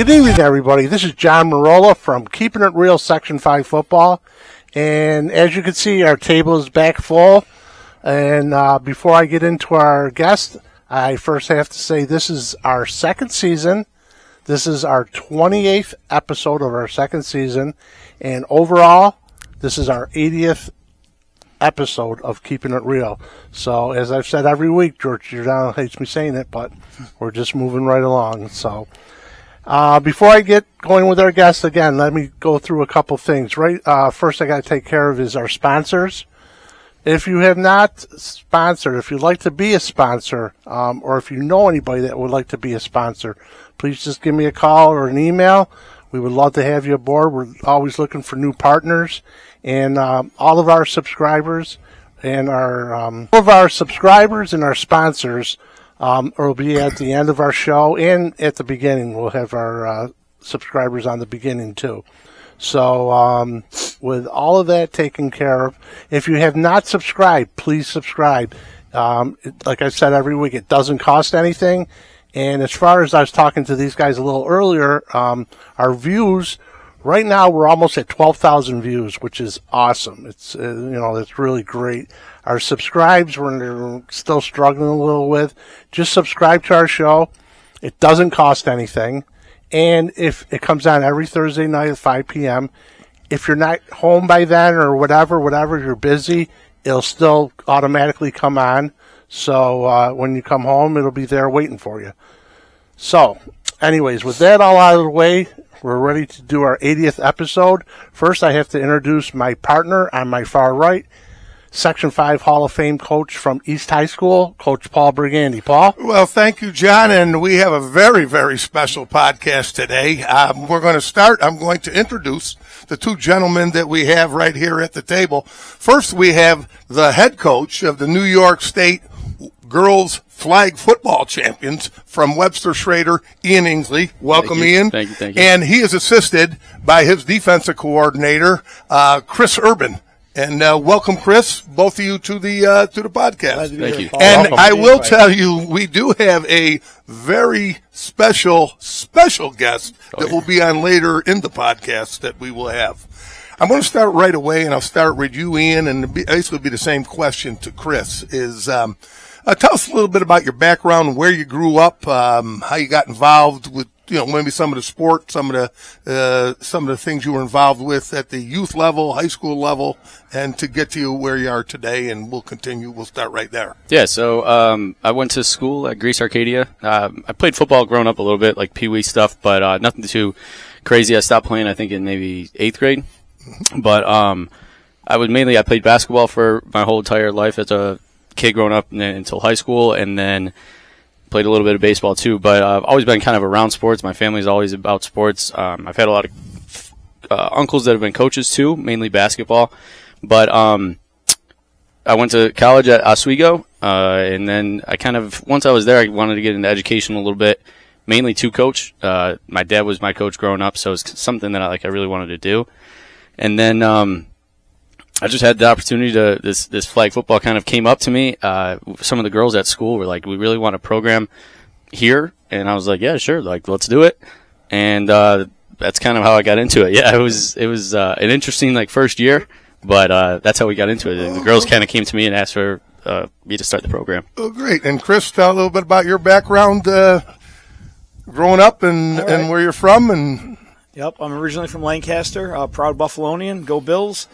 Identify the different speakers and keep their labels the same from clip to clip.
Speaker 1: Good evening, everybody. This is John Marola from Keeping It Real Section 5 Football. And as you can see, our table is back full. And before I get into our guest, I first have to say this is our second season. This is our 28th episode of our second season. And overall, this is our 80th episode of Keeping It Real. So, as I've said every week, George Giordano hates me saying it, but we're just moving right along. So, before I get going with our guests again, let me go through a couple things. First I got to take care of is our sponsors. If you have not sponsored, if you'd like to be a sponsor, or if you know anybody that would like to be a sponsor, please just give me a call or an email. We would love to have you aboard. We're always looking for new partners, and all of our subscribers and our sponsors will be at the end of our show, and at the beginning we'll have our subscribers on the beginning too. So with all of that taken care of, if you have not subscribed, please subscribe. Like I said every week, it doesn't cost anything. And as far as I was talking to these guys a little earlier, our views, right now we're almost at 12,000 views, which is awesome. It's it's really great. Our subscribes we're still struggling a little with. Just subscribe to our show. It doesn't cost anything. And if it comes on every Thursday night at 5 p.m., if you're not home by then or whatever you're busy, it'll still automatically come on. So when you come home, it'll be there waiting for you. So, anyways, with that all out of the way, we're ready to do our 80th episode. First, I have to introduce my partner on my far right, Section 5 Hall of Fame coach from East High School, Coach Paul Brigandi. Paul?
Speaker 2: Well, thank you, John, and we have a very, very special podcast today. We're going to start. I'm going to introduce the two gentlemen that we have right here at the table. First, we have the head coach of the New York State girls flag football champions from Webster Schroeder, Ian Insley. Welcome, Ian.
Speaker 3: Thank you.
Speaker 2: And he is assisted by his defensive coordinator, Chris Urban. And welcome, Chris, both of you to the podcast.
Speaker 3: Thank you.
Speaker 2: And I will tell you, we do have a very special guest that will be on later in the podcast that we will have. I'm going to start right away, and I'll start with you, Ian, and basically be the same question to Chris. Tell us a little bit about your background, where you grew up, how you got involved with, maybe some of the sport, some of the things you were involved with at the youth level, high school level, and to get to where you are today. And we'll continue. We'll start right there.
Speaker 3: Yeah. So I went to school at Greece Arcadia. I played football growing up a little bit, like pee-wee stuff, but nothing too crazy. I stopped playing, I think, in maybe 8th grade. But I played basketball for my whole entire life as a kid growing up until high school, and then played a little bit of baseball too. But I've always been kind of around sports. My family's always about sports. I've had a lot of uncles that have been coaches too, mainly basketball. But I went to college at Oswego, and then once I was there, I wanted to get into education a little bit, mainly to coach. My dad was my coach growing up, so it's something that I really wanted to do. And then I just had the opportunity this flag football kind of came up to me. Some of the girls at school were like, we really want a program here. And I was like, yeah, sure. Like, let's do it. And that's kind of how I got into it. Yeah, it was an interesting first year, but that's how we got into it. The girls kind of came to me and asked for me to start the program.
Speaker 2: Oh, great. And Chris, tell a little bit about your background growing up and where you're from. And
Speaker 4: Yep, I'm originally from Lancaster, proud Buffalonian, go Bills.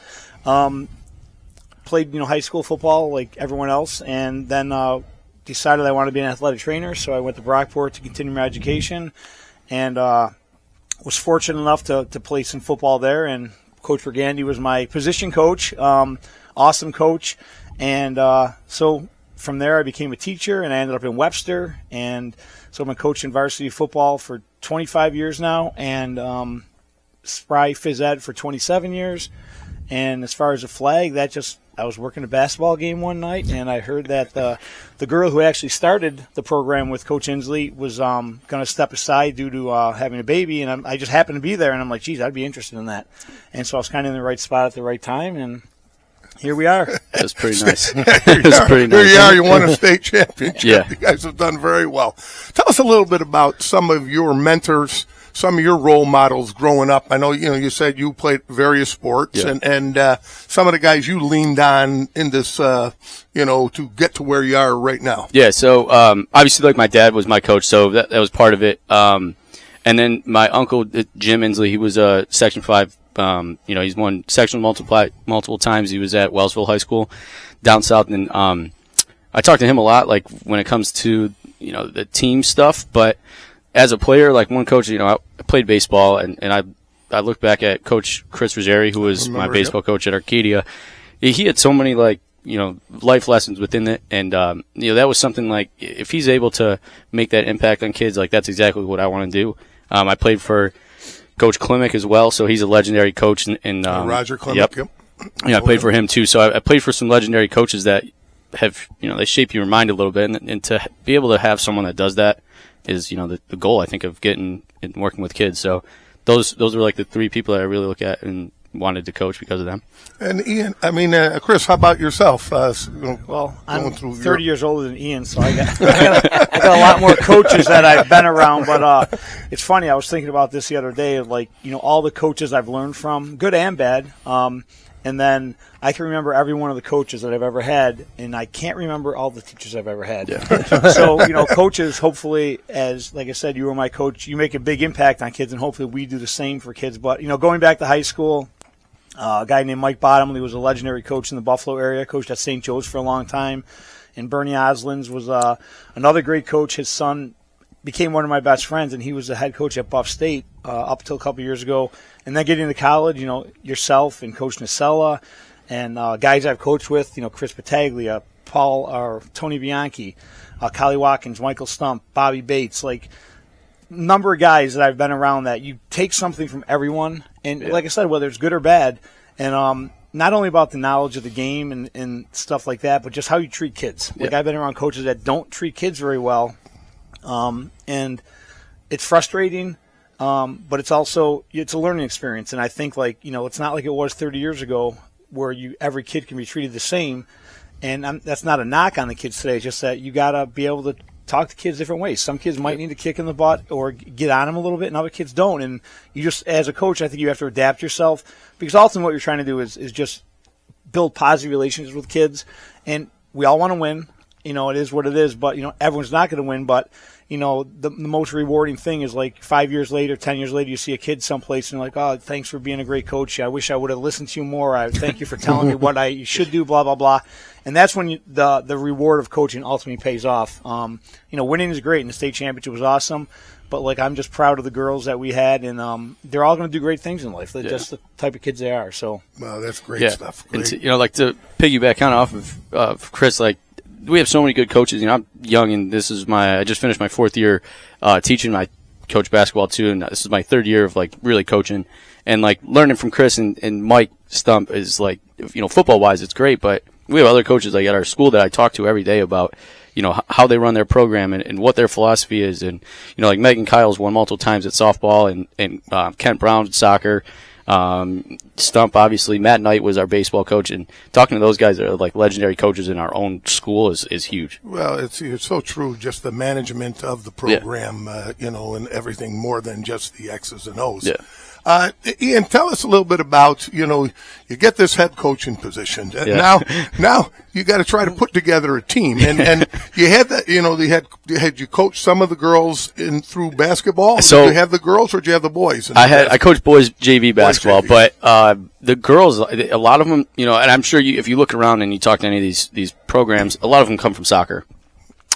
Speaker 4: Played, high school football like everyone else, and then decided I wanted to be an athletic trainer, so I went to Brockport to continue my education, and was fortunate enough to play some football there, and Coach Brigandi was my position coach, awesome coach, and so from there I became a teacher, and I ended up in Webster, and so I'm a coach in varsity football for 25 years now, and Spry Phys Ed for 27 years. And as far as the flag, I was working a basketball game one night, and I heard that the girl who actually started the program with Coach Insley was going to step aside due to having a baby, and I just happened to be there, and I'm like, geez, I'd be interested in that. And so I was kind of in the right spot at the right time, and here we are.
Speaker 3: That's pretty nice.
Speaker 2: Here you are. You won a state championship.
Speaker 3: Yeah.
Speaker 2: You guys have done very well. Tell us a little bit about some of your mentors, some of your role models growing up? I know, you said you played various sports,
Speaker 3: Yeah.
Speaker 2: and some of the guys you leaned on in this, to get to where you are right now.
Speaker 3: Yeah, so obviously, like, my dad was my coach, so that was part of it. And then my uncle, Jim Insley, he was a Section 5. He's won sectional multiple times. He was at Wellsville High School down south, and I talked to him a lot, like, when it comes to, the team stuff. But as a player, like, one coach, I played baseball, and I look back at Coach Chris Ruggieri, who was my baseball coach at Arcadia. He had so many, like, life lessons within it, and that was something, like, if he's able to make that impact on kids, like, that's exactly what I want to do. I played for Coach Klimek as well, so he's a legendary coach.
Speaker 2: Roger Klimek, yep.
Speaker 3: Yeah, I played for him too. So I played for some legendary coaches that have, they shape your mind a little bit, and to be able to have someone that does that is, the goal, I think, of getting and working with kids. So those are like the three people that I really look at and wanted to coach because of them.
Speaker 2: And Ian, Chris, how about yourself?
Speaker 4: Well, I'm 30 years older than Ian, so I got a lot more coaches that I've been around. But it's funny, I was thinking about this the other day, like, all the coaches I've learned from, good and bad. And then I can remember every one of the coaches that I've ever had, and I can't remember all the teachers I've ever had. Yeah. So, coaches, hopefully, like I said, you were my coach, you make a big impact on kids, and hopefully we do the same for kids. But, going back to high school, a guy named Mike Bottomley was a legendary coach in the Buffalo area, coached at St. Joe's for a long time. And Bernie Oslins was another great coach. His son became one of my best friends, and he was the head coach at Buff State up until a couple years ago. And then getting into college, yourself and Coach Nacella and guys I've coached with, Chris Battaglia, Tony Bianchi, Collie Watkins, Michael Stump, Bobby Bates, like, number of guys that I've been around that you take something from everyone. And like I said, whether it's good or bad, and not only about the knowledge of the game and stuff like that, but just how you treat kids. Like, I've been around coaches that don't treat kids very well, and it's frustrating, but it's also it's a learning experience. And I think, like, it's not like it was 30 years ago where every kid can be treated the same. And that's not a knock on the kids today. It's just that you got to be able to talk to kids different ways. Some kids might need a kick in the butt or get on them a little bit, and other kids don't. And you just, as a coach, I think you have to adapt yourself, because ultimately what you're trying to do is just build positive relationships with kids. And we all want to win. It is what it is, but, everyone's not going to win. But, the most rewarding thing is, like, 5 years later, 10 years later, you see a kid someplace and you're like, oh, thanks for being a great coach. I wish I would have listened to you more. I thank you for telling me what I should do, blah, blah, blah. And that's when the reward of coaching ultimately pays off. Winning is great, and the state championship was awesome. But, like, I'm just proud of the girls that we had, and they're all going to do great things in life. They're just the type of kids they are. So,
Speaker 2: well, that's great stuff. Great.
Speaker 3: And to piggyback kind of off of Chris, like, we have so many good coaches. I'm young, and I just finished my fourth year teaching. I coach basketball too, and this is my third year of, like, really coaching. And, like, learning from Chris and Mike Stump is, like, football wise, it's great. But we have other coaches, like, at our school that I talk to every day about, how they run their program and what their philosophy is. And, like, Megan Kyle's won multiple times at softball, and Kent Brown soccer. Stump, obviously. Matt Knight was our baseball coach, and talking to those guys that are, like, legendary coaches in our own school is huge.
Speaker 2: Well, it's so true. Just the management of the program, and everything more than just the X's and O's.
Speaker 3: Yeah.
Speaker 2: Ian, tell us a little bit about, you get this head coaching position. Now you got to try to put together a team. And you had that, had you coached some of the girls through basketball?
Speaker 3: So,
Speaker 2: did you have the girls, or did you have the boys?
Speaker 3: I coached boys JV basketball, but the girls, a lot of them, and I'm sure if you look around and you talk to any of these programs, a lot of them come from soccer.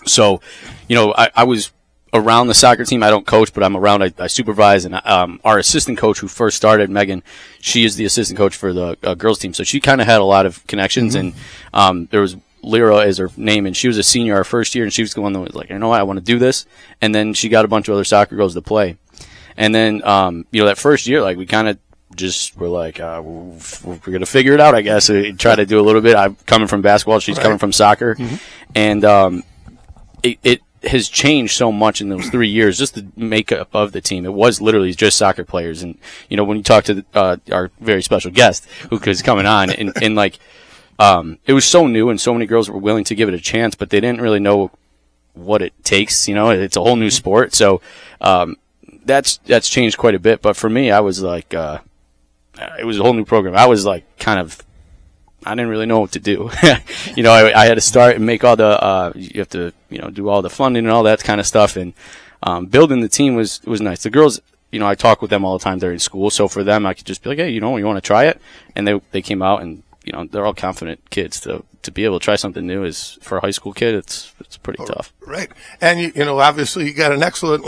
Speaker 3: So, I was around the soccer team. I don't coach, but I'm around. I supervise, and our assistant coach who first started, Megan, she is the assistant coach for the girls team. So she kind of had a lot of connections, and there was Lyra is her name, and she was a senior our first year, and she was the one that was like, what, I want to do this. And then she got a bunch of other soccer girls to play. And then, that first year, like, we kind of just were like, we're going to figure it out, I guess, and try to do a little bit. I'm coming from basketball. She's coming from soccer. And it has changed so much in those 3 years, just the makeup of the team. It was literally just soccer players. And, when you talk to our very special guest who is coming on, and like, it was so new, and so many girls were willing to give it a chance, but they didn't really know what it takes. It's a whole new sport. So, that's changed quite a bit. But for me, I was like, it was a whole new program. I was like I didn't really know what to do. I had to start and make all the, you have to, do all the funding and all that kind of stuff. And building the team was nice. The girls, I talk with them all the time during school. So for them, I could just be like, hey, you want to try it? And they came out and, they're all confident kids. To be able to try something new is, for a high school kid, it's pretty tough.
Speaker 2: Right. And, obviously you got an excellent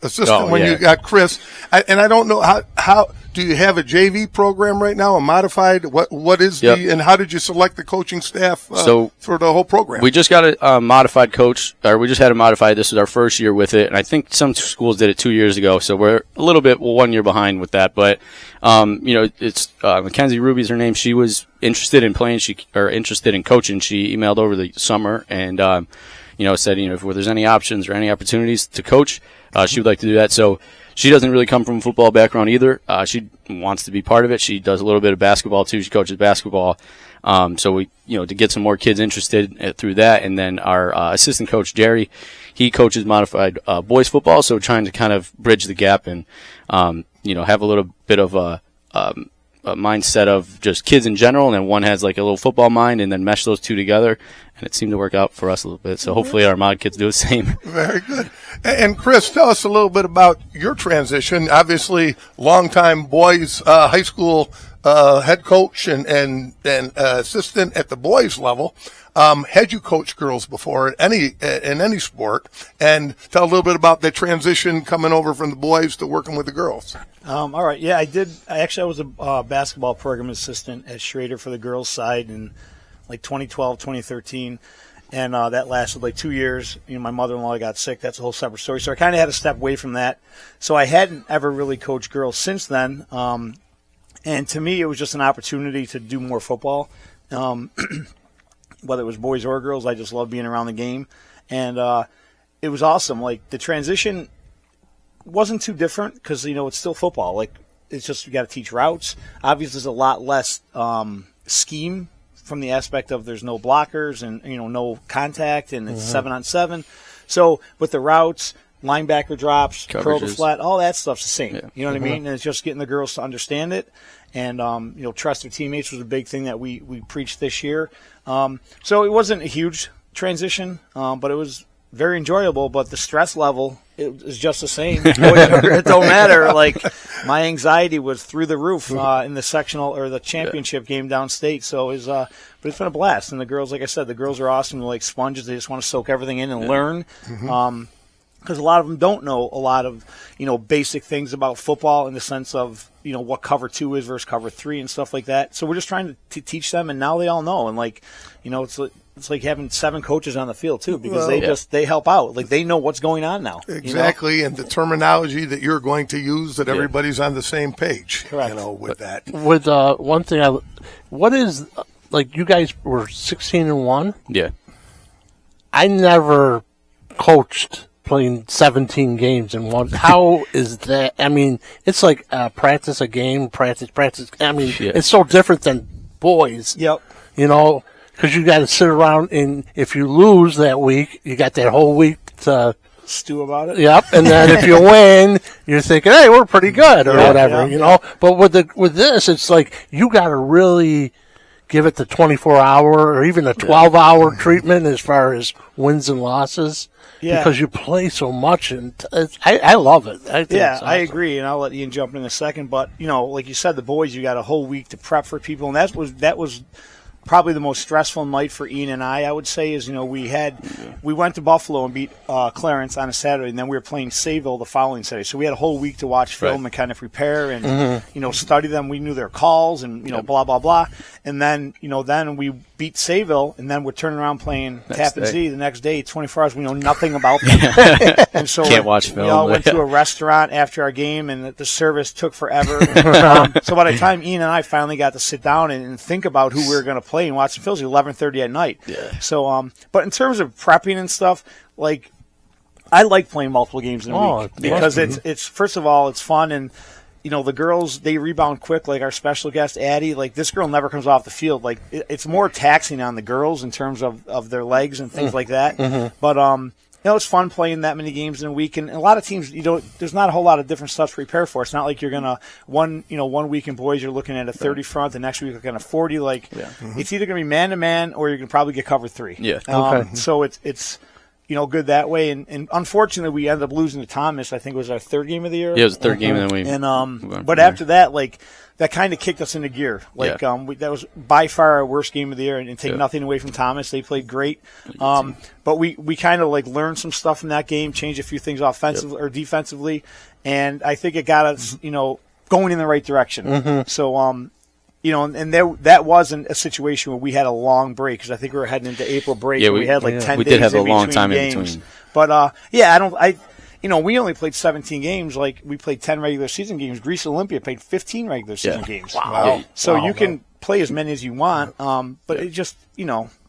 Speaker 2: assistant when
Speaker 3: yeah.
Speaker 2: you got Chris. And I don't know how do you have a JV program right now, a modified? What is
Speaker 3: Yep.
Speaker 2: and how did you select the coaching staff for the whole program?
Speaker 3: We just got a modified coach, or we just had a modified. This is our first year with it, and I think some schools did it 2 years ago, so we're a little bit 1 year behind with that. But it's Mackenzie Ruby's her name. She was interested in playing, interested in coaching. She emailed over the summer and said if there's any options or any opportunities to coach, she would like to do that. So she doesn't really come from a football background either. She wants to be part of it. She does a little bit of basketball too. She coaches basketball. So we, to get some more kids interested through that. And then our assistant coach, Jerry, he coaches modified boys football. So trying to kind of bridge the gap and, have a little bit of a mindset of just kids in general. And then one has like a little football mind and then mesh those two together. And it seemed to work out for us a little bit. So hopefully our mod kids do the same.
Speaker 2: Very good. And Chris, tell us a little bit about your transition. Obviously, longtime boys high school head coach and assistant at the boys level. Had you coached girls before in any sport? And tell a little bit about the transition coming over from the boys to working with the girls.
Speaker 4: All right. Yeah, I did. I was a basketball program assistant at Schroeder for the girls' side in like 2012, 2013. And that lasted like 2 years. My mother-in-law got sick. That's a whole separate story. So I kind of had to step away from that. So I hadn't ever really coached girls since then. And to me, it was just an opportunity to do more football. Whether it was boys or girls, I just loved being around the game. And it was awesome. Like, the transition wasn't too different because, it's still football. Like, it's just you got to teach routes. Obviously, there's a lot less scheme from the aspect of there's no blockers and, no contact, and it's 7-on-7. So with the routes, linebacker drops, curl to flat, all that stuff's the same.
Speaker 3: Yeah.
Speaker 4: You know what I mean? And it's just getting the girls to understand it. And, trust their teammates was a big thing that we preached this year. So it wasn't a huge transition, but it was very enjoyable. But the stress level, it was just the same. It don't matter. Like, my anxiety was through the roof in the sectional or the championship game downstate. So it was, but it's been a blast. And the girls, like I said, the girls are awesome. They're like sponges. They just want to soak everything in and learn. Because a lot of them don't know a lot of, basic things about football in the sense of, what cover 2 is versus cover 3 and stuff like that. So we're just trying to teach them, and now they all know. And, like, it's like having 7 coaches on the field, too, because they help out. Like, they know what's going on now.
Speaker 2: Exactly, and the terminology that you're going to use, that everybody's on the same page.
Speaker 4: Correct.
Speaker 2: With that.
Speaker 1: With one thing, what is, like, you guys were 16-1?
Speaker 3: Yeah.
Speaker 1: I never coached playing 17 games in one. How is that? I mean, it's like practice a game, practice. I mean, it's so different than boys.
Speaker 4: Yep.
Speaker 1: Because you got to sit around, and if you lose that week, you got that whole week to
Speaker 4: stew about it.
Speaker 1: Yep. And then if you win, you're thinking, hey, we're pretty good or whatever, But with this, it's like you got to really give it the 24-hour or even a 12-hour treatment as far as wins and losses. Yeah. Because you play so much, and I love it. I think it's awesome.
Speaker 4: I agree, and I'll let Ian jump in a second. But like you said, the boys, you got a whole week to prep for people, and that was probably the most stressful night for Ian and I would say, is we went to Buffalo and beat Clarence on a Saturday, and then we were playing Sayville the following Saturday. So we had a whole week to watch film and kind of prepare and study them. We knew their calls and blah blah blah. And then then we beat Sayville, and then we're turning around playing Tappan Zee the next day, 24 hours. We know nothing about them. And so
Speaker 3: can't watch film.
Speaker 4: We all went to a restaurant after our game, and the service took forever. So by the time Ian and I finally got to sit down and think about who we were going to play and watch the Phillies, 11:30 at night.
Speaker 3: Yeah.
Speaker 4: So, but in terms of prepping and stuff, like, I like playing multiple games in a week because it's first of all, it's fun, and the girls, they rebound quick. Like our special guest Addie, like, this girl never comes off the field. Like, it's more taxing on the girls in terms of their legs and things like that. But it's fun playing that many games in a week, and a lot of teams, there's not a whole lot of different stuff to prepare for. It's not like you're gonna one week in boys you're looking at a 30 front, the next week you're looking at a 40. It's either gonna be man to man or you're gonna probably get cover 3.
Speaker 3: Yeah.
Speaker 4: So it's good that way, and unfortunately we ended up losing to Thomas. I think it was our third game of the year.
Speaker 3: Yeah, it was the third game, and then
Speaker 4: but after that, that kind of kicked us into gear. That was by far our worst game of the year, and take nothing away from Thomas. They played great. But we kind of learned some stuff from that game, changed a few things offensively or defensively, and I think it got us, going in the right direction. So, and that wasn't a situation where we had a long break, because I think we were heading into April break.
Speaker 3: Yeah,
Speaker 4: we had 10 days.
Speaker 3: We did have a long
Speaker 4: between
Speaker 3: time
Speaker 4: games.
Speaker 3: in between.
Speaker 4: But we only played 17 games. We played 10 regular season games. Greece Olympia played 15 regular season games.
Speaker 2: Wow.
Speaker 4: So you can play as many as you want, but it just,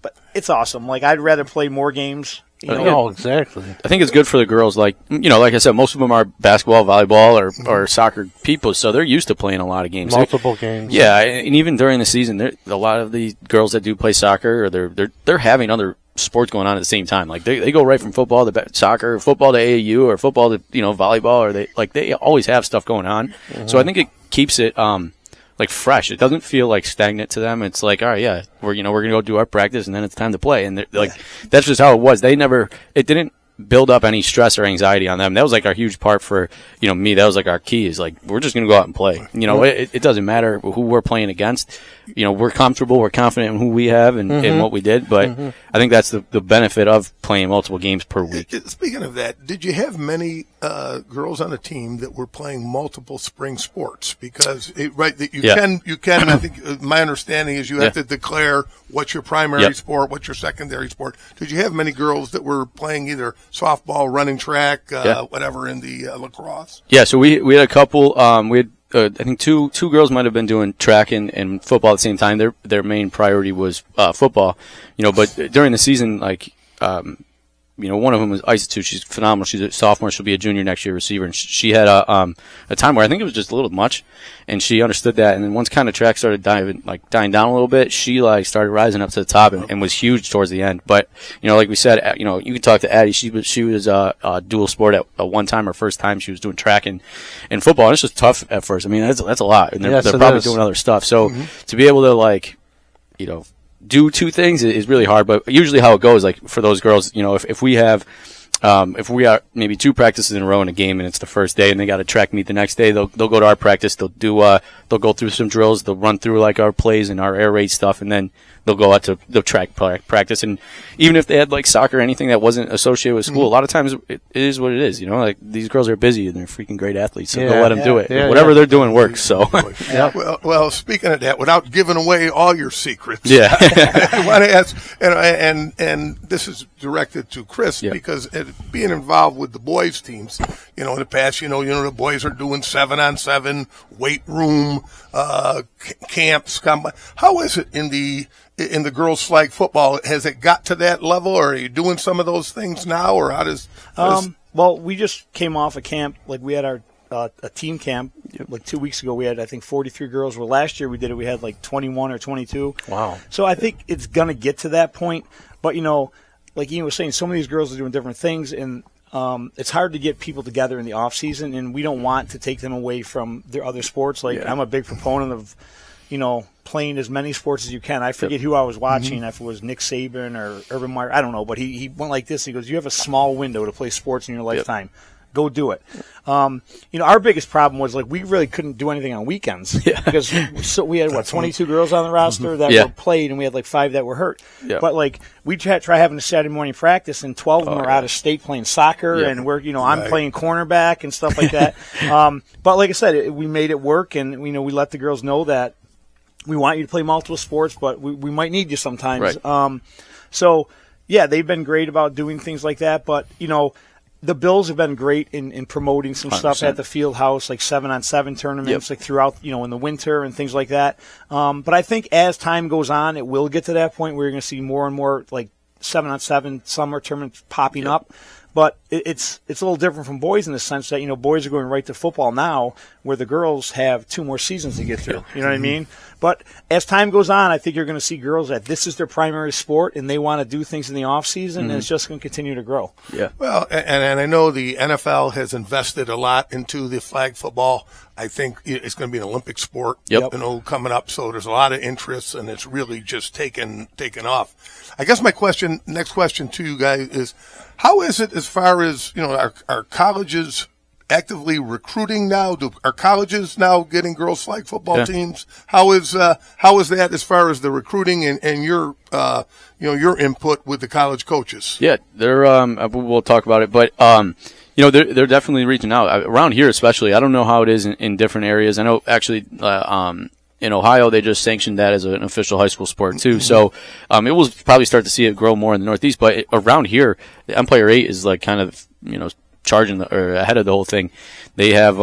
Speaker 4: but it's awesome. I'd rather play more games.
Speaker 1: Exactly.
Speaker 3: I think it's good for the girls. Like I said, most of them are basketball, volleyball, or soccer people, so they're used to playing a lot of games.
Speaker 1: Multiple games.
Speaker 3: Yeah, and even during the season, a lot of the girls that do play soccer, or they're having other sports going on at the same time. They go right from football to soccer, football to AAU, or football to volleyball, or they always have stuff going on. So I think it keeps it fresh. It doesn't feel stagnant to them. It's all right, yeah, we're gonna go do our practice, and then it's time to play. And that's just how it was. It didn't build up any stress or anxiety on them. That was our huge part for me. That was our key, is we're just gonna go out and play. It doesn't matter who we're playing against. We're comfortable, we're confident in who we have and what we did. But I think that's the benefit of playing multiple games per week.
Speaker 2: Speaking of that, did you have many girls on the team that were playing multiple spring sports? Because you can. I think my understanding is you have to declare what's your primary sport, what's your secondary sport. Did you have many girls that were playing either softball, running track, whatever in the lacrosse? Yeah,
Speaker 3: so we had a couple. We had I think two girls might have been doing track and football at the same time. Their main priority was football, But during the season, one of them was Addison. She's phenomenal. She's a sophomore. She'll be a junior next year, receiver. And she had a time where I think it was just a little much, and she understood that. And then once kind of track started dying down a little bit, she started rising up to the top and was huge towards the end. But like we said, you can talk to Addie. She was a dual sport at one time. Her first time she was doing track and football. And it's just tough at first. I mean, that's a lot, and they're probably doing other stuff. So to be able to do two things is really hard, but usually how it goes, for those girls, if we have, if we are maybe 2 practices in a row in a game and it's the first day and they got a track meet the next day, they'll go to our practice, they'll go through some drills, they'll run through our plays and our air raid stuff, and then they'll go out to the track practice. And even if they had soccer or anything that wasn't associated with school, a lot of times it is what it is. These girls are busy and they're freaking great athletes, so they'll let them do it. Whatever they're doing works. So,
Speaker 2: well, speaking of that, without giving away all your secrets,
Speaker 3: I
Speaker 2: want to ask, and this is directed to Chris because being involved with the boys teams, in the past, the boys are doing 7-on-7 weight room camps. How is it in the girls' flag football? Has it got to that level, or are you doing some of those things now, or how does?
Speaker 4: Well, we just came off a camp. We had our a team camp 2 weeks ago. We had, I think, 43 girls. Well, last year we did it. We had 21 or 22.
Speaker 1: Wow.
Speaker 4: So I think it's gonna get to that point. But like Ian was saying, some of these girls are doing different things, and it's hard to get people together in the off season, and we don't want to take them away from their other sports. I'm a big proponent of, playing as many sports as you can. I forget who I was watching, if it was Nick Saban or Urban Meyer, I don't know, but he went like this. He goes, you have a small window to play sports in your lifetime. Go do it. Our biggest problem was we really couldn't do anything on weekends because we had 22 girls on the roster that were played, and we had 5 that were hurt. But we try having a Saturday morning practice, and 12 of them are out of state playing soccer, and we're I'm playing cornerback and stuff like that. But like I said, we made it work, and we let the girls know that we want you to play multiple sports, but we might need you sometimes.
Speaker 3: Right.
Speaker 4: So they've been great about doing things like that, but the Bills have been great in promoting some 100%. Stuff at the field house, 7-on-7 tournaments, throughout, in the winter and things like that. But I think as time goes on, it will get to that point where you're going to see more and more 7-on-7 summer tournaments popping up. But it's a little different from boys in the sense that, boys are going right to football now, where the girls have 2 more seasons to get through. You know what I mean? But as time goes on, I think you're going to see girls that this is their primary sport and they want to do things in the off season, and it's just going to continue to grow.
Speaker 3: Yeah.
Speaker 2: Well, and I know the NFL has invested a lot into the flag football. I think it's going to be an Olympic sport, coming up. So there's a lot of interest, and it's really just taken off. I guess my next question to you guys is, how is it as far as, are colleges actively recruiting now? Are colleges now getting girls flag football teams? How is that as far as the recruiting and your your input with the college coaches?
Speaker 3: Yeah, they're we'll talk about it, but they're definitely reaching out around here, especially. I don't know how it is in different areas. I know actually in Ohio they just sanctioned that as an official high school sport too. So it will probably start to see it grow more in the Northeast, but around here, the Empire 8 is like kind of charging or ahead of the whole thing. They have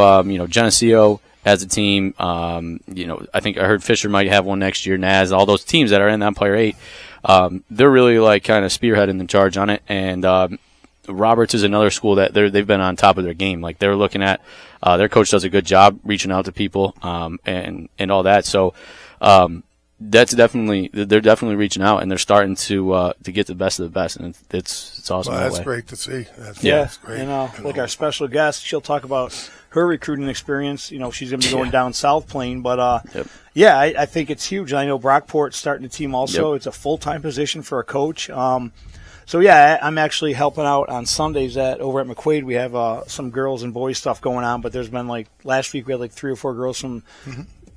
Speaker 3: Geneseo as a team. I think I heard Fisher might have one next year. Naz, all those teams that are in the Empire 8, they're really like kind of spearheading the charge on it. And Roberts is another school that they've been on top of their game. Like they're looking at their coach does a good job reaching out to people and all that. So they're definitely reaching out, and they're starting to get the best of the best, and it's awesome.
Speaker 2: Well, that's great to see.
Speaker 4: That's
Speaker 2: great.
Speaker 4: Like our special guest, she'll talk about her recruiting experience. She's going to be going down South Plain, but I think it's huge. I know Brockport's starting a team also. It's a full-time position for a coach. I'm actually helping out on Sundays over at McQuaid. We have some girls and boys stuff going on, but there's been last week we had 3 or 4 girls from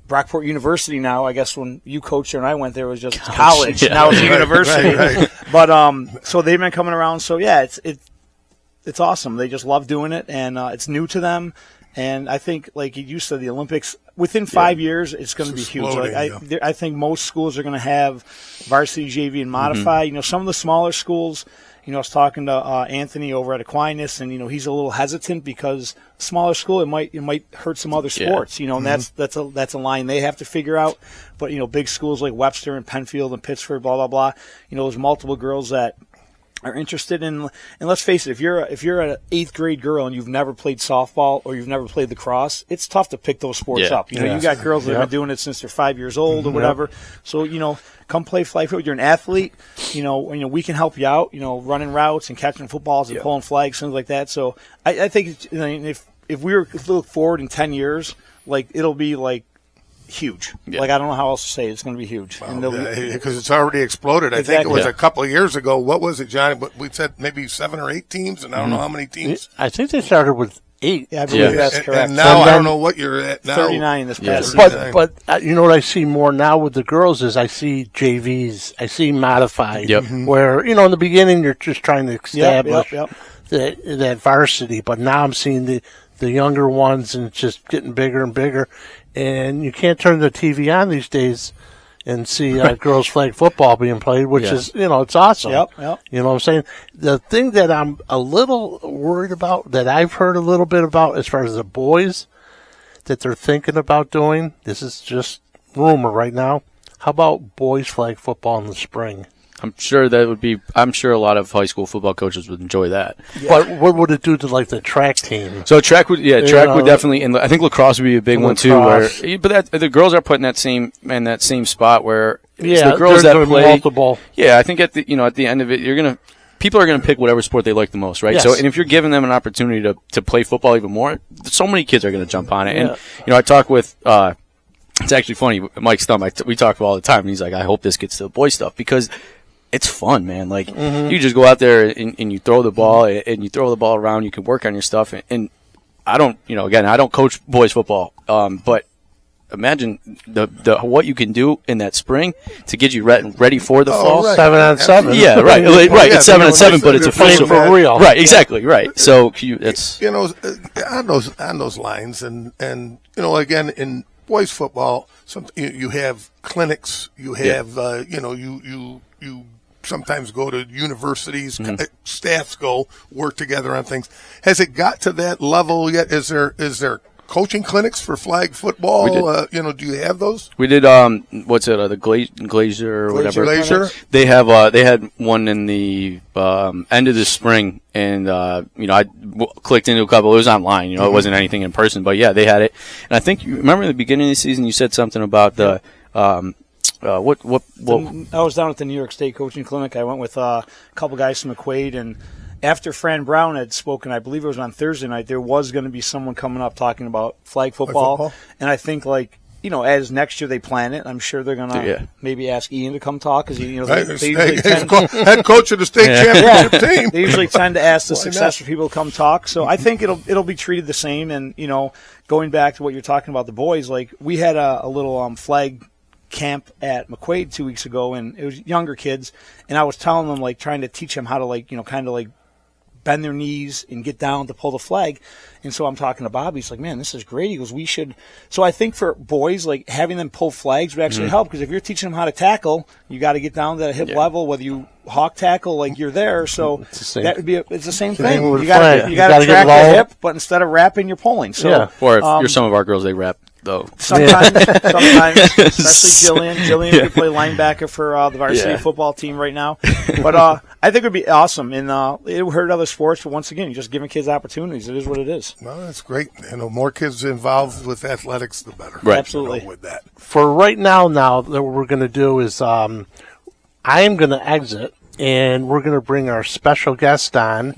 Speaker 4: Brockport University now. I guess when you coached there and I went there, it was just college. Now it's a university. Right. But so they've been coming around. So it's awesome. They just love doing it, and it's new to them. And I think, like you said, the Olympics within 5 years, it's going to be huge. I think most schools are going to have varsity, JV, and modified. Some of the smaller schools. I was talking to Anthony over at Aquinas, and he's a little hesitant because smaller school it might hurt some other sports. And that's a line they have to figure out. But big schools like Webster and Penfield and Pittsburgh, blah blah blah. There's multiple girls that are interested in. And let's face it, if you're an 8th grade girl and you've never played softball or you've never played lacrosse, it's tough to pick those sports up. You got girls that have been doing it since they're 5 years old or whatever. So come play flag football. You're an athlete. We can help you out. Running routes and catching footballs and pulling flags, things like that. So I think if we were to look forward in 10 years, it'll be huge. I don't know how else to say it. It's going to be huge.
Speaker 2: Because it's already exploded. I think it was a couple of years ago. What was it, Johnny? We said maybe 7 or 8 teams, and I don't know how many teams.
Speaker 1: I think they started with 8.
Speaker 4: Yeah, I believe that's correct.
Speaker 2: And now I don't know what you're at now.
Speaker 4: 39 this past season.
Speaker 1: But what I see more now with the girls is I see JVs, I see modified, where, in the beginning you're just trying to establish that varsity, but now I'm seeing the younger ones, and it's just getting bigger and bigger. And you can't turn the TV on these days and see girls flag football being played, which is, it's awesome.
Speaker 4: Yep.
Speaker 1: You know what I'm saying? The thing that I'm a little worried about, that I've heard a little bit about as far as the boys that they're thinking about doing, this is just rumor right now. How about boys flag football in the spring?
Speaker 3: I'm sure a lot of high school football coaches would enjoy that.
Speaker 1: Yeah. But what would it do to the track team?
Speaker 3: So track would definitely, and I think lacrosse would be a big one too. But the girls are put in that same spot where the girls that play
Speaker 1: multiple.
Speaker 3: Yeah, I think at the end of it, people are gonna pick whatever sport they like the most, right? Yes. So, and if you're giving them an opportunity to play football even more, so many kids are gonna jump on it. Yeah. And I talk with. It's actually funny, Mike Stump. We talk all the time, and he's like, "I hope this gets to the boy stuff because." It's fun, man. You just go out there and you throw the ball and you throw the ball around. You can work on your stuff. And I don't, again, I don't coach boys football. But imagine the what you can do in that spring to get you ready for the fall.
Speaker 2: Right.
Speaker 1: 7-on-7.
Speaker 3: Yeah, right. Right. It's 7-on-7, but it's official
Speaker 1: for real.
Speaker 3: Right. Exactly. Right. So it's
Speaker 2: on those lines, and again in boys football, you have clinics. You have you sometimes go to universities, staffs go work together on things. Has it got to that level yet? Is there coaching clinics for flag football? Do you have those?
Speaker 3: We did. What's it? The Glacier or whatever.
Speaker 2: Glacier.
Speaker 3: They have. They had one in the end of the spring, and I clicked into a couple. It was online. It wasn't anything in person, but yeah, they had it. And I think you remember in the beginning of the season, you said something about the. I
Speaker 4: was down at the New York State Coaching Clinic. I went with a couple guys from McQuaid, and after Fran Brown had spoken, I believe it was on Thursday night, there was going to be someone coming up talking about flag football. And I think, as next year they plan it, I'm sure they're going to maybe ask Ian to come talk, because they usually
Speaker 2: head coach of the state championship team.
Speaker 4: They usually tend to ask the successful people to come talk. So I think it'll be treated the same. And going back to what you're talking about, the boys, we had a little flag camp at McQuaid 2 weeks ago, and it was younger kids, and I was telling them, trying to teach them how to bend their knees and get down to pull the flag. And so I'm talking to Bobby. He's like, man, this is great. He goes, we should. So I think for boys, having them pull flags would actually help, because if you're teaching them how to tackle, you got to get down to the hip level, whether you hawk tackle, you're there. So that would be it's the same thing. You got to track the hip, but instead of wrapping, you're pulling. So
Speaker 3: or if you're some of our girls, they wrap. Though
Speaker 4: sometimes, especially Jillian could play linebacker for the varsity football team right now. But I think it would be awesome, and it would hurt other sports. But once again, you're just giving kids opportunities. It is what it is.
Speaker 2: No, that's great. More kids involved with athletics, the better.
Speaker 3: Right.
Speaker 4: Absolutely.
Speaker 2: With that,
Speaker 1: for right now, what we're going to do is I am going to exit, and we're going to bring our special guest on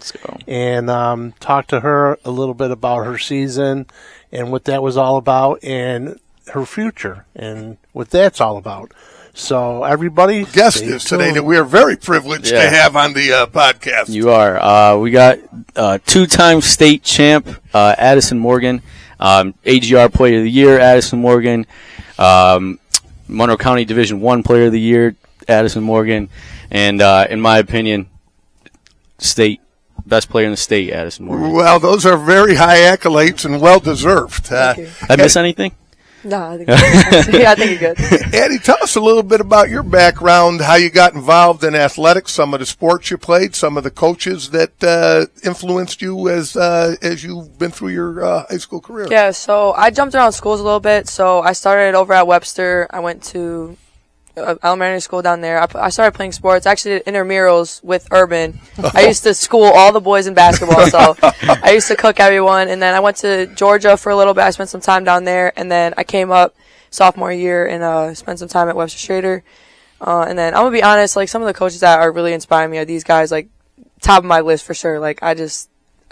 Speaker 1: and talk to her a little bit about her season and what that was all about, and her future, and what that's all about. So, everybody,
Speaker 2: guest is today that we are very privileged to have on the podcast.
Speaker 3: You are. We got two-time state champ Addison Morgan, AGR Player of the Year Addison Morgan, Monroe County Division I Player of the Year Addison Morgan, and in my opinion, best player in the state, Addison Morgan.
Speaker 2: Well, those are very high accolades and well-deserved.
Speaker 3: I miss anything?
Speaker 5: No, I think you're good.
Speaker 2: Addie, tell us a little bit about your background, how you got involved in athletics, some of the sports you played, some of the coaches that influenced you as you've been through your high school career.
Speaker 5: Yeah, so I jumped around schools a little bit. So I started over at Webster. I went to elementary school down there. I started playing sports. Actually did intramurals with Urban. I used to school all the boys in basketball, so I used to cook everyone. And then I went to Georgia for a little bit. I spent some time down there, and then I came up sophomore year and spent some time at Webster Schroeder. And then I'm gonna be honest, some of the coaches that are really inspiring me are these guys, top of my list for sure. I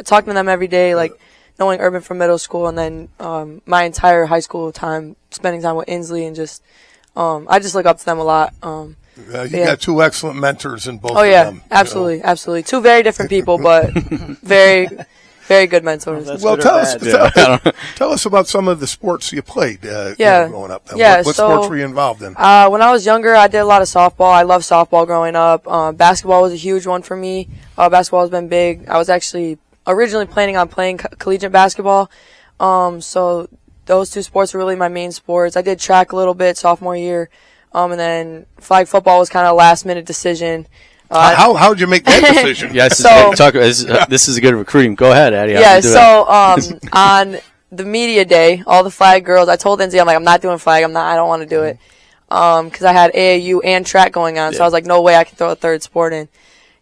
Speaker 5: talk to them every day, knowing Urban from middle school, and then my entire high school time spending time with Insley, and just I just look up to them a lot.
Speaker 2: You got two excellent mentors in both of them.
Speaker 5: Oh, yeah, absolutely, absolutely. Two very different people, but very, very good mentors.
Speaker 2: Well, tell us about some of the sports you played growing up. What sports were you involved in?
Speaker 5: When I was younger, I did a lot of softball. I loved softball growing up. Basketball was a huge one for me. Basketball has been big. I was actually originally planning on playing collegiate basketball. So those two sports were really my main sports. I did track a little bit sophomore year, and then flag football was kind of a last-minute decision.
Speaker 2: How did you make that decision?
Speaker 3: Yes, this is a good recruiting. Go ahead, Addie.
Speaker 5: On the media day, all the flag girls, I told Lindsay, I'm not doing flag. I don't want to do it, because I had AAU and track going on. So I was like, no way I can throw a third sport in.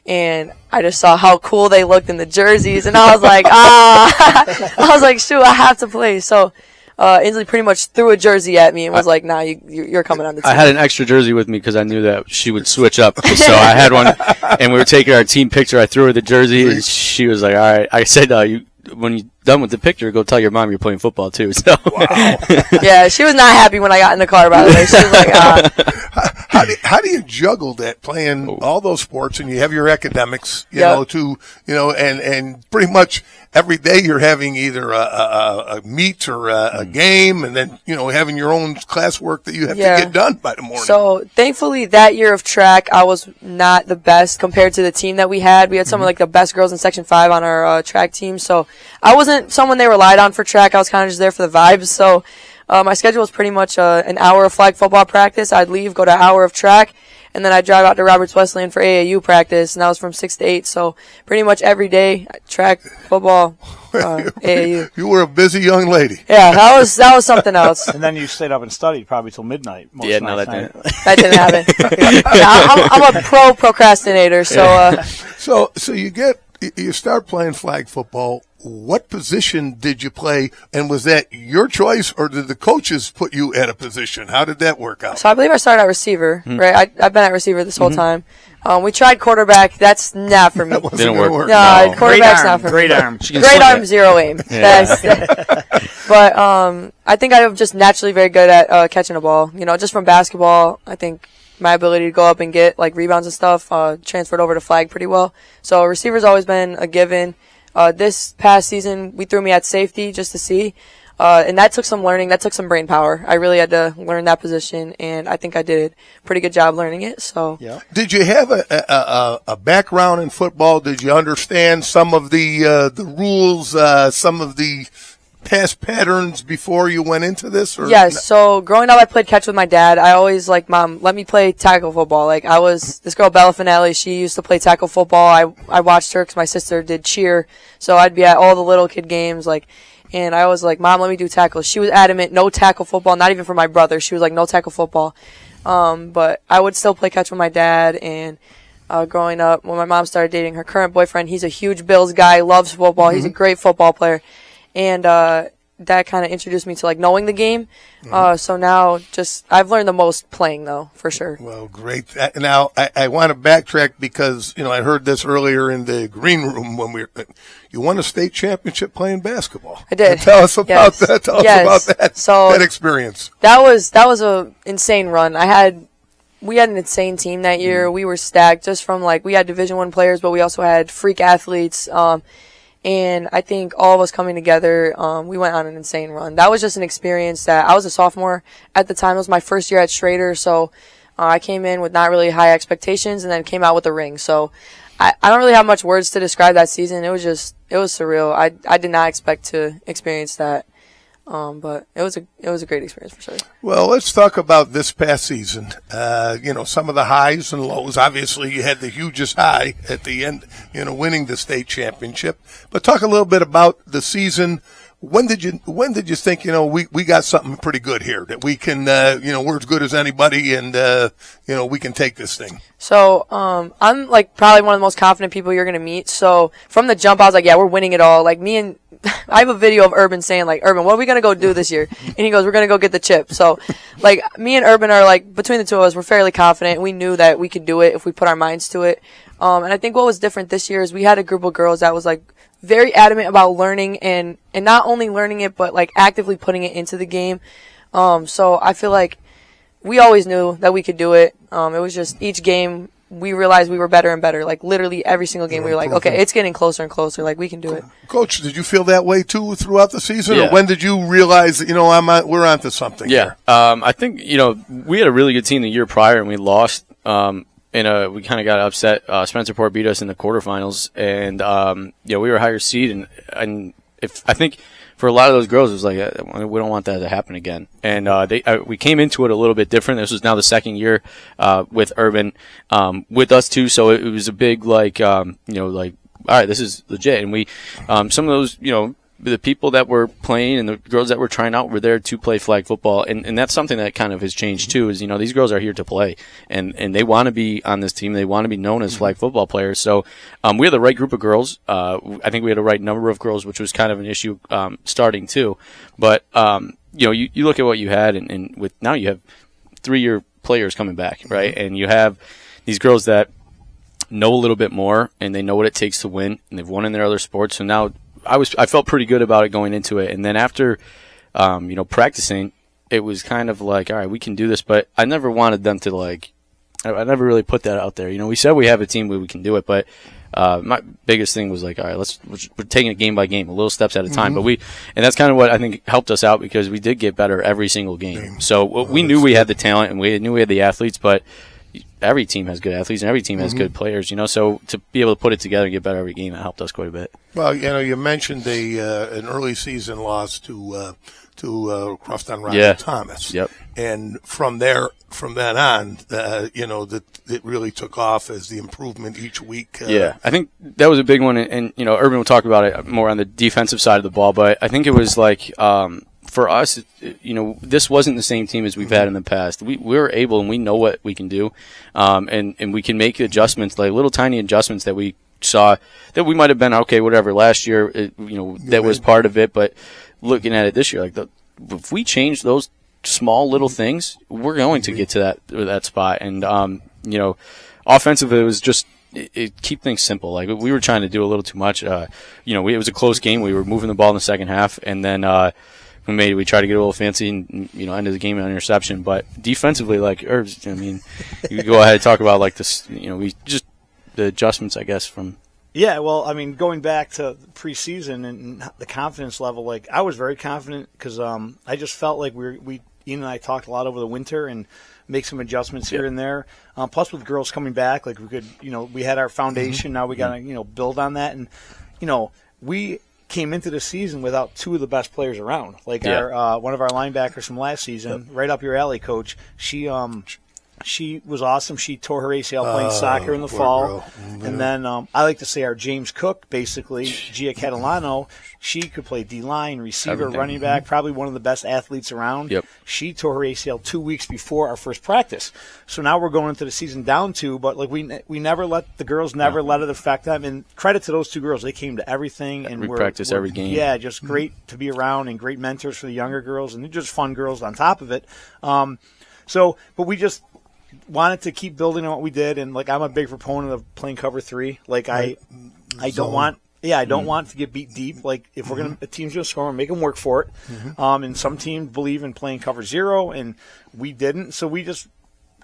Speaker 5: And I just saw how cool they looked in the jerseys, and I was like, I was like, shoot, I have to play. So Insley pretty much threw a jersey at me and was like, nah, you're coming on the team.
Speaker 3: I had an extra jersey with me because I knew that she would switch up. So I had one, and we were taking our team picture. I threw her the jersey, and she was like, all right. I said, when you're done with the picture, go tell your mom you're playing football too. So
Speaker 2: wow.
Speaker 5: Yeah, she was not happy when I got in the car, by the way. She was like,
Speaker 2: How do you juggle that, playing all those sports, and you have your academics, and pretty much every day you're having either a meet or a game, and then, having your own classwork that you have to get done by the morning.
Speaker 5: So thankfully that year of track, I was not the best compared to the team that we had. We had some of the best girls in Section 5 on our track team. So I wasn't someone they relied on for track. I was kind of just there for the vibes. So my schedule was pretty much an hour of flag football practice. I'd leave, go to an hour of track, And then I drive out to Roberts Wesleyan for AAU practice, and that was from 6 to 8. So pretty much every day, track, football, AAU.
Speaker 2: You were a busy young lady.
Speaker 5: Yeah, that was something else.
Speaker 4: And then you stayed up and studied probably till midnight. Most
Speaker 3: Yeah, no,
Speaker 4: nights.
Speaker 3: that didn't.
Speaker 5: That didn't happen. Yeah, I'm a pro procrastinator, so
Speaker 2: So you start playing flag football. What position did you play, and was that your choice, or did the coaches put you at a position? How did that work out?
Speaker 5: I believe I started at receiver, right? I've been at receiver this whole time. We tried quarterback. That's not for me.
Speaker 2: That wasn't
Speaker 3: Didn't
Speaker 2: gonna
Speaker 3: work.
Speaker 5: No,
Speaker 3: No.
Speaker 5: quarterback's not for me.
Speaker 4: Great arm.
Speaker 5: Great arm, zero aim. But I think I'm just naturally very good at catching a ball. You know, just from basketball, I think my ability to go up and get like rebounds and stuff transferred over to flag pretty well. So receiver's always been a given. This past season, we threw me at safety just to see. And that took some learning. That took some brain power. I really had to learn that position, and I think I did a pretty good job learning it. So,
Speaker 4: Yeah.
Speaker 2: Did you have a background in football? Did you understand some of the rules, some of the past patterns before you went into this? Or
Speaker 5: yes. So growing up, I played catch with my dad. I always Mom, let me play tackle football. This girl, Bella Finelli, she used to play tackle football. I watched her because my sister did cheer. So I'd be at all the little kid games, and I was like, Mom, let me do tackle. She was adamant, no tackle football, not even for my brother. She was like, no tackle football. But I would still play catch with my dad. And growing up, when my mom started dating her current boyfriend, he's a huge Bills guy, loves football. He's a great football player. And that kind of introduced me to knowing the game. So now I've learned the most playing, though, for sure.
Speaker 2: Well, great. Now, I want to backtrack because, I heard this earlier in the green room when you won a state championship playing basketball.
Speaker 5: I did.
Speaker 2: Tell us about
Speaker 5: Yes.
Speaker 2: that. Tell us
Speaker 5: Yes.
Speaker 2: about that,
Speaker 5: So
Speaker 2: that experience.
Speaker 5: That was a insane run. We had an insane team that year. We were stacked just from we had Division I players, but we also had freak athletes. And I think all of us coming together, we went on an insane run. That was just an experience that I was a sophomore at the time. It was my first year at Schroeder, so I came in with not really high expectations and then came out with a ring. So I don't really have much words to describe that season. It was surreal. I did not expect to experience that. But it was a great experience for sure.
Speaker 2: Well, let's talk about this past season. Some of the highs and lows. Obviously, you had the hugest high at the end, winning the state championship. But talk a little bit about the season. When did you think, we got something pretty good here, that we can, we're as good as anybody, and we can take this thing?
Speaker 5: So, I'm probably one of the most confident people you're gonna meet. So from the jump, I was like, yeah, we're winning it all. I have a video of Urban saying, Urban, what are we going to go do this year? And he goes, we're going to go get the chip. So, me and Urban are, between the two of us, we're fairly confident. We knew that we could do it if we put our minds to it. And I think what was different this year is we had a group of girls that was, very adamant about learning and not only learning it, but, actively putting it into the game. So I feel like we always knew that we could do it. It was just each game we realized we were better and better. Literally every single game we were like, okay, it's getting closer and closer. We can do it.
Speaker 2: Coach, did you feel that way too throughout the season?
Speaker 3: Yeah.
Speaker 2: Or when did you realize that, we're onto something?
Speaker 3: Yeah. I think, we had a really good team the year prior and we lost, we kind of got upset. Spencerport beat us in the quarterfinals and, we were a higher seed and I think for a lot of those girls, it was we don't want that to happen again. And we came into it a little bit different. This was now the second year with Urban with us too, so it was a big all right, this is legit. And we some of those the people that were playing and the girls that were trying out were there to play flag football, and that's something that kind of has changed too. Is these girls are here to play, and they want to be on this team. They want to be known as flag football players. So we had the right group of girls. I think we had the right number of girls, which was kind of an issue starting too. But you look at what you had, and with now you have 3-year players coming back, right? And you have these girls that know a little bit more, and they know what it takes to win, and they've won in their other sports. So now I felt pretty good about it going into it. And then after, practicing, it was kind of all right, we can do this. But I never wanted them to I never really put that out there. We said we have a team where we can do it, but my biggest thing was all right, we're taking it game by game, a little steps at a time. But and that's kind of what I think helped us out because we did get better every single game. So we knew we had the talent and we knew we had the athletes, but every team has good athletes and every team has good players, so to be able to put it together and get better every game, that helped us quite a bit.
Speaker 2: Well, you mentioned an early season loss to Crofton Ronald Thomas.
Speaker 3: Yep.
Speaker 2: And from there, from then on, that it really took off as the improvement each week.
Speaker 3: Yeah, I think that was a big one, and Urban will talk about it more on the defensive side of the ball, but I think it was like for us, this wasn't the same team as we've had in the past. We were able, and we know what we can do, and we can make adjustments, like little tiny adjustments that we saw that we might have been okay, whatever. Last year, that was part of it, but looking at it this year, like if we change those small little things, we're going to get to that spot. And offensively, it was just keep things simple. Like we were trying to do a little too much. It was a close game. We were moving the ball in the second half, and then we tried to get a little fancy and ended the game in an interception. But defensively, like Herbs, you go ahead and talk about like this. We just the adjustments, I guess, from.
Speaker 4: Yeah, well, going back to preseason and the confidence level, like I was very confident because I just felt like Ian and I talked a lot over the winter and make some adjustments here and there. Plus, with girls coming back, like we could, we had our foundation. Now we got to, build on that. And, we came into the season without two of the best players around. Like our one of our linebackers from last season, right up your alley, Coach. She was awesome. She tore her ACL playing soccer in the fall. And then I like to say our James Cook, basically, Gia Catalano, she could play D-line, receiver, running back, probably one of the best athletes around.
Speaker 3: Yep.
Speaker 4: She tore her ACL 2 weeks before our first practice. So now we're going into the season down 2, but like we never let the girls let it affect them. And credit to those 2 girls. They came to everything. And
Speaker 3: we practice every game.
Speaker 4: Yeah, just great to be around and great mentors for the younger girls. And they're just fun girls on top of it. But we just wanted to keep building on what we did, and like I'm a big proponent of playing cover 3. Like I don't want to get beat deep. Like if a team's gonna score, make them work for it. And some teams believe in playing cover 0, and we didn't. So we just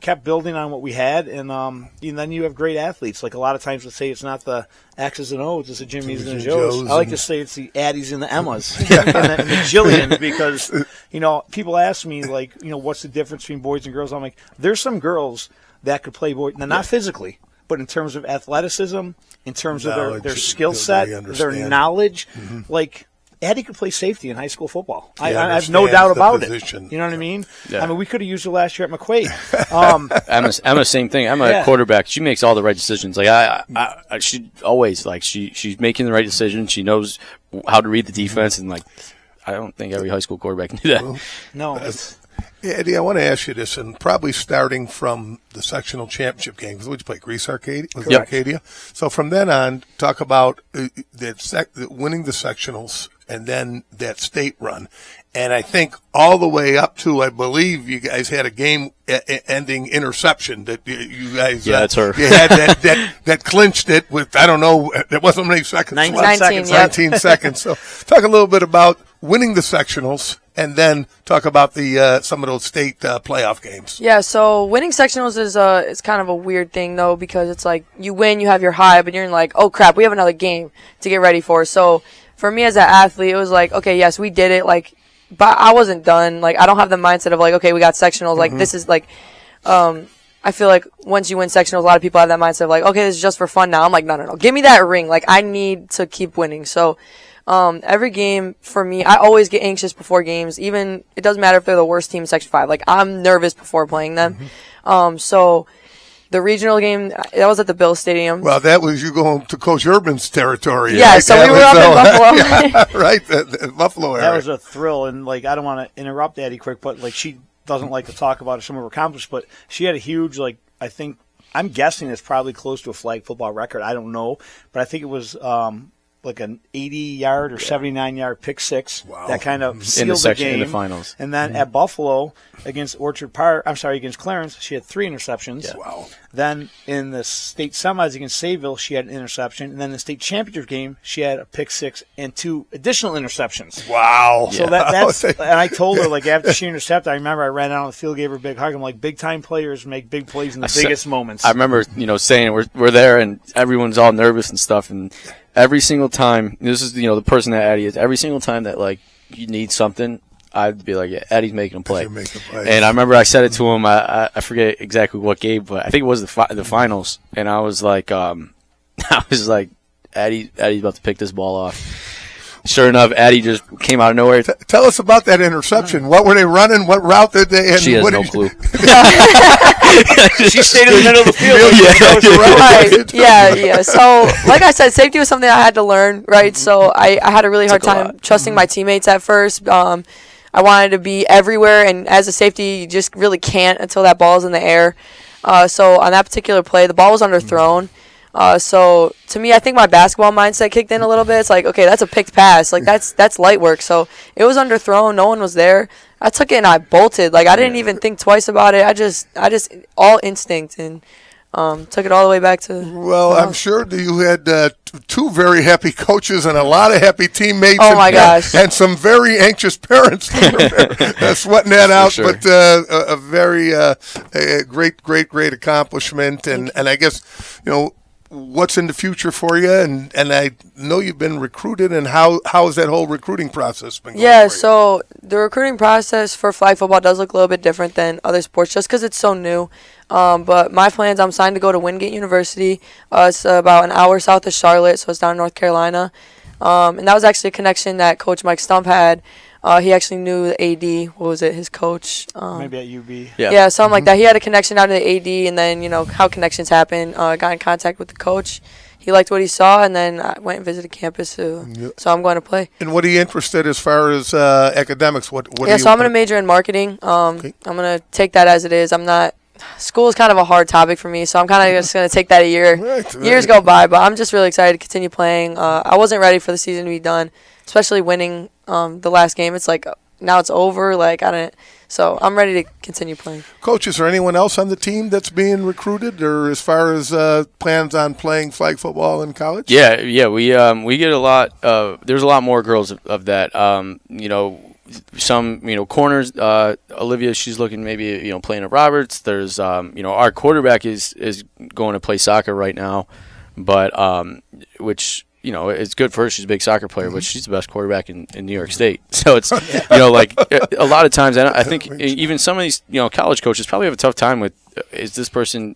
Speaker 4: kept building on what we had, and then you have great athletes. Like a lot of times, let's say it's not the X's and O's, it's the Jimmys and the Joes. I like to say it's the Addies and the Emmas and the Jillians, because people ask me like what's the difference between boys and girls. I'm like, there's some girls that could play boys, now not physically, but in terms of athleticism, in terms of their skill set, their knowledge, like. Addie could play safety in high school football. I have no doubt about it. You know what I mean? Yeah. We could have used her last year at McQuaid.
Speaker 3: Emma, same thing. Emma, quarterback. She makes all the right decisions. Like she always she's making the right decision. She knows how to read the defense, and like I don't think every high school quarterback can do that.
Speaker 4: Well, no.
Speaker 2: Eddie, I want to ask you this, and probably starting from the sectional championship game. Would you play Greece Arcadia? Arcadia. So from then on, talk about winning the sectionals and then that state run. And I think all the way up to, I believe you guys had a game-ending interception that you guys
Speaker 3: that's her.
Speaker 2: You had that clinched it with, I don't know, it wasn't many seconds. 19 seconds. So talk a little bit about winning the sectionals, and then talk about the some of those state playoff games.
Speaker 5: Yeah, so winning sectionals is kind of a weird thing, though, because it's like you win, you have your high, but you're like, oh, crap, we have another game to get ready for. So for me as an athlete, it was like, okay, yes, we did it, like, but I wasn't done. Like, I don't have the mindset of, like, okay, we got sectionals. Like, this is, like, I feel like once you win sectionals, a lot of people have that mindset of, like, okay, this is just for fun now. I'm like, no. Give me that ring. Like, I need to keep winning. So every game, for me, I always get anxious before games. Even, it doesn't matter if they're the worst team in Section 5. Like, I'm nervous before playing them. So the regional game, that was at the Bill Stadium.
Speaker 2: Well, that was you going to Coach Urban's territory.
Speaker 5: Yeah,
Speaker 2: right?
Speaker 5: so we were up in Buffalo.
Speaker 2: Yeah, right, the Buffalo area.
Speaker 4: That was a thrill, and, like, I don't want to interrupt Addie quick, but, like, she doesn't like to talk about some of her accomplishments, but she had a huge, like, I'm guessing it's probably close to a flag football record. I don't know, but I think it was like an 80-yard or 79-yard pick six.
Speaker 2: Wow.
Speaker 4: That kind of sealed the game.
Speaker 3: In the finals.
Speaker 4: And then at Buffalo against against Clarence, she had 3 interceptions.
Speaker 2: Yeah. Wow.
Speaker 4: Then in the state semis against Sayville, she had an interception. And then in the state championship game, she had a pick 6 and 2 additional interceptions.
Speaker 2: Wow.
Speaker 4: So that's and I told her, like, after she intercepted, I remember I ran out on the field, gave her a big hug. I'm like, big-time players make big plays in the biggest moments.
Speaker 3: I remember, saying we're there and everyone's all nervous and stuff, and every single time, this is, the person that Addie is, every single time that, like, you need something, I'd be like, yeah, Addie's making a play. And I remember I said it to him, I forget exactly what game, but I think it was the finals, and I was like, Addie's about to pick this ball off. sure enough, Addie just came out of nowhere.
Speaker 2: Tell us about that interception. What were they running? What route did they? And
Speaker 3: She has
Speaker 2: what
Speaker 3: no
Speaker 2: did
Speaker 3: clue.
Speaker 4: She stayed in the middle of the field.
Speaker 5: Right. Yeah. So, like I said, safety was something I had to learn, right? So I had a really hard
Speaker 3: Took a
Speaker 5: time
Speaker 3: lot.
Speaker 5: trusting my teammates at first. I wanted to be everywhere, and as a safety, you just really can't until that ball's in the air. So on that particular play, the ball was underthrown. So to me, I think my basketball mindset kicked in a little bit. It's like, okay, that's a picked pass. Like that's light work. So it was underthrown. No one was there. I took it and I bolted. Like I didn't even think twice about it. I just all instinct and took it all the way back to.
Speaker 2: Well, I'm sure that you had two very happy coaches and a lot of happy teammates.
Speaker 5: Oh, my gosh.
Speaker 2: And some very anxious parents sweating that out.
Speaker 3: sure.
Speaker 2: But a very a great accomplishment. And I guess, what's in the future for you? And I know you've been recruited. And how has that whole recruiting process been going
Speaker 5: Yeah,
Speaker 2: for you?
Speaker 5: so the recruiting process for flag football does look a little bit different than other sports just because it's so new. But my plans, I'm signed to go to Wingate University. It's about an hour south of Charlotte, so it's down in North Carolina. And that was actually a connection that Coach Mike Stump had. He actually knew the AD. What was it? His coach.
Speaker 4: Maybe at UB.
Speaker 5: Yeah, something like that. He had a connection out of the AD, and then, how connections happen. Got in contact with the coach. He liked what he saw, and then I went and visited campus, so I'm going to play.
Speaker 2: And what are you interested as far as academics? What
Speaker 5: So I'm going to major in marketing. I'm going to take that as it is. School is kind of a hard topic for me, so I'm kind of just going to take that a year.
Speaker 2: Right.
Speaker 5: Years go by, but I'm just really excited to continue playing. I wasn't ready for the season to be done, especially winning the last game. It's like now it's over. So I'm ready to continue playing.
Speaker 2: Coach, is there anyone else on the team that's being recruited, or as far as plans on playing flag football in college?
Speaker 3: Yeah, we get a lot. There's a lot more girls of that. Some corners. Olivia, she's looking maybe playing at Roberts. There's our quarterback is going to play soccer right now, but which it's good for her. She's a big soccer player, but she's the best quarterback in New York State. So it's like a lot of times, and I think even some of these college coaches probably have a tough time with is this person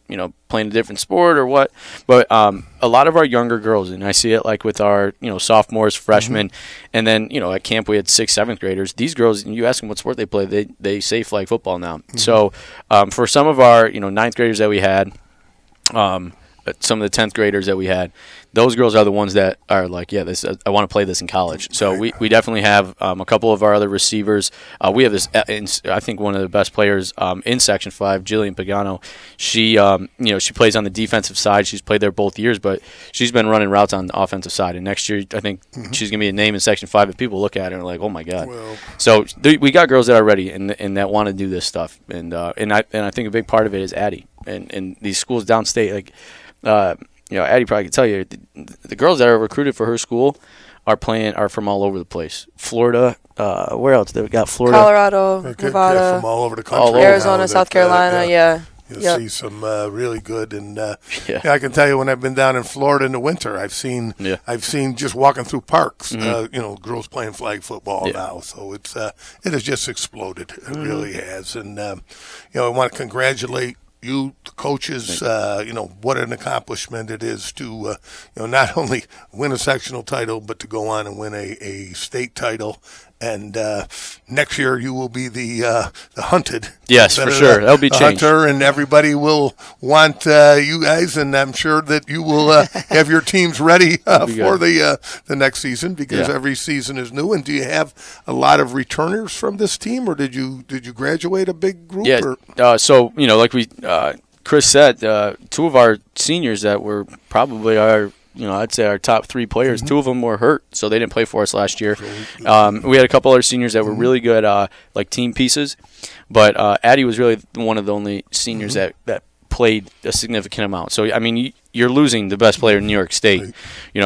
Speaker 3: playing a different sport or what? But a lot of our younger girls, and I see it like with our sophomores, freshmen, and then at camp we had 6th, 7th graders. These girls, you ask them what sport they play, they say flag football now. So for some of our 9th graders that we had, some of the 10th graders that we had, those girls are the ones that are like, I want to play this in college. So we definitely have a couple of our other receivers. We have this, I think one of the best players in Section 5, Jillian Pagano. She, she plays on the defensive side. She's played there both years, but she's been running routes on the offensive side. And next year, I think she's going to be a name in Section 5. If people look at her and are like, oh my God.
Speaker 2: Well,
Speaker 3: so we got girls that are ready and that want to do this stuff. And I think a big part of it is Addie and these schools downstate, like. Addie probably could tell you the girls that are recruited for her school are from all over the place. Florida, where else? They got Florida,
Speaker 5: Colorado,
Speaker 2: from
Speaker 5: Nevada,
Speaker 2: all over the country.
Speaker 3: All over.
Speaker 5: Arizona, South Carolina.
Speaker 2: You'll see some really good, and I can tell you when I've been down in Florida in the winter, I've seen just walking through parks, girls playing flag football now. So it has just exploded. It really has, and I want to congratulate you, the coaches, what an accomplishment it is to, not only win a sectional title, but to go on and win a state title. And next year you will be the hunted.
Speaker 3: Yes, for sure. That'll be changed.
Speaker 2: Hunter, and everybody will want you guys, and I'm sure that you will have your teams ready for the next season because every season is new. And do you have a lot of returners from this team, or did you graduate a big group?
Speaker 3: Yeah. So like Chris said, 2 of our seniors that were probably our. I'd say our top 3 players, 2 of them were hurt, so they didn't play for us last year. We had a couple other seniors that were really good, like team pieces, but Addie was really one of the only seniors that played a significant amount. So, I mean, you're losing the best player in New York State,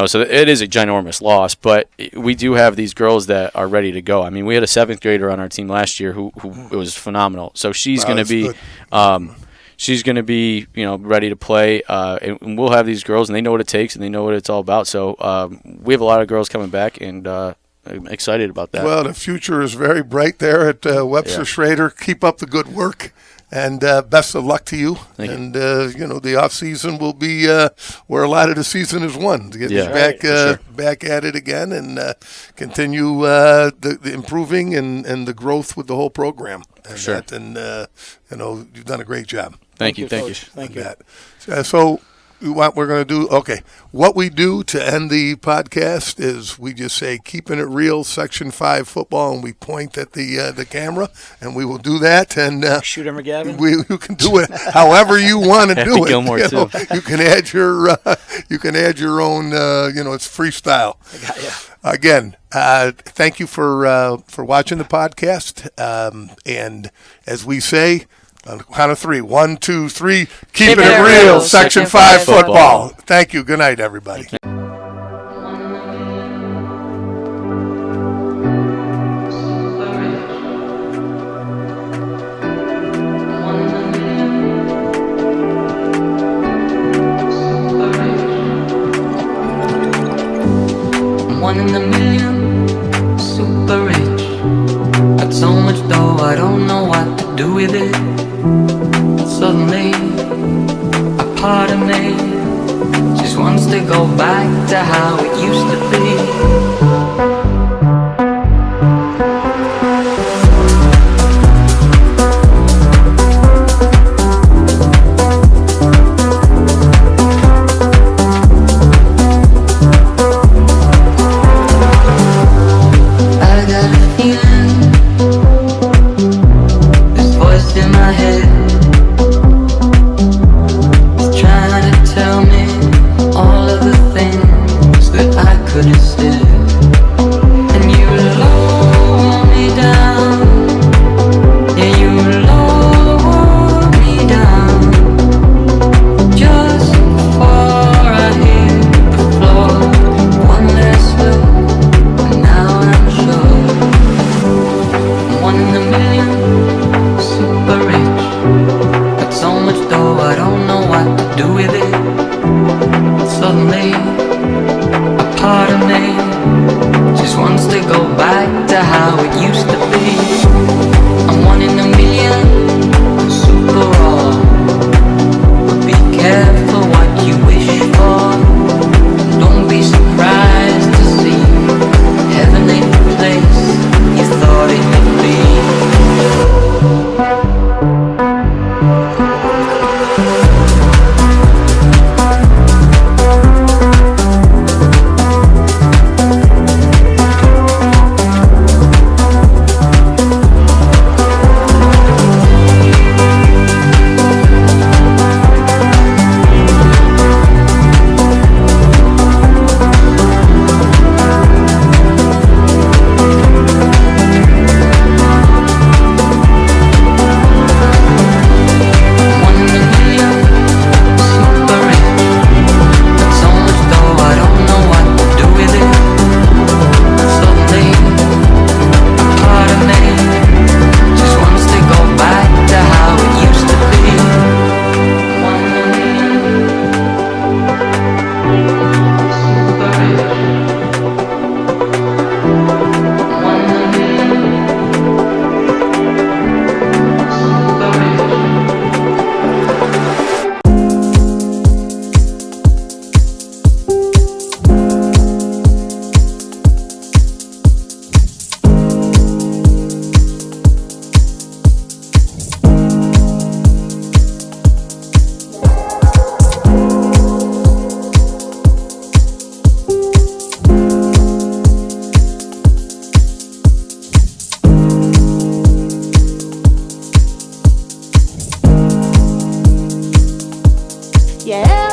Speaker 3: so it is a ginormous loss, but we do have these girls that are ready to go. I mean, we had a 7th grader on our team last year who was phenomenal. So she's going to be she's going to be, ready to play, and we'll have these girls, and they know what it takes, and they know what it's all about. So we have a lot of girls coming back, and I'm excited about that.
Speaker 2: Well, the future is very bright there at Webster Schroeder. Keep up the good work, And best of luck to you.
Speaker 3: Thank you.
Speaker 2: And, the off season will be where a lot of the season is won. To get
Speaker 3: Yeah.
Speaker 2: back
Speaker 3: Right,
Speaker 2: back at it again and continue the improving and the growth with the whole program. And
Speaker 3: Sure.
Speaker 2: You've done a great job.
Speaker 3: Thank you.
Speaker 4: Coach. Thank you.
Speaker 2: That. So what we're going to do, okay, what we do to end the podcast is we just say, keeping it real, Section 5 football, and we point at the camera, and we will do that. And
Speaker 4: Shooter McGavin.
Speaker 2: you can do it however you want to do it.
Speaker 3: Gilmore, too.
Speaker 2: You can add your own, it's freestyle.
Speaker 4: I got you.
Speaker 2: Again, thank you for watching the podcast. And as we say, on the count of 3, 1, 2, 3, keep it real, Section 5 football. Thank you. Good night, everybody.
Speaker 6: One in a million, super rich. Got so much dough, I don't know what to do with it. Suddenly, a part of me just wants to go back to how it used to be. I got a feeling, this voice in my head is trying to tell me all of the things that I could have said. And you lower me down, yeah, you lower me down, just before I hit the floor. One last look, and now I'm sure I'm one in a million, super rich. Got so much dough, I don't know what to do with it. Suddenly, a part of me just wants to go back to how it used to be. I'm one in a million, super raw. But be careful what you wish for. Don't be surprised to see heaven ain't the place you thought it would be. One in a million, super rich. Got so much dough, I don't know what to do with it. Suddenly, a part of me just wants to go back to how it used to be. One in a million, super rich. One in a million, super rich.
Speaker 7: Yeah.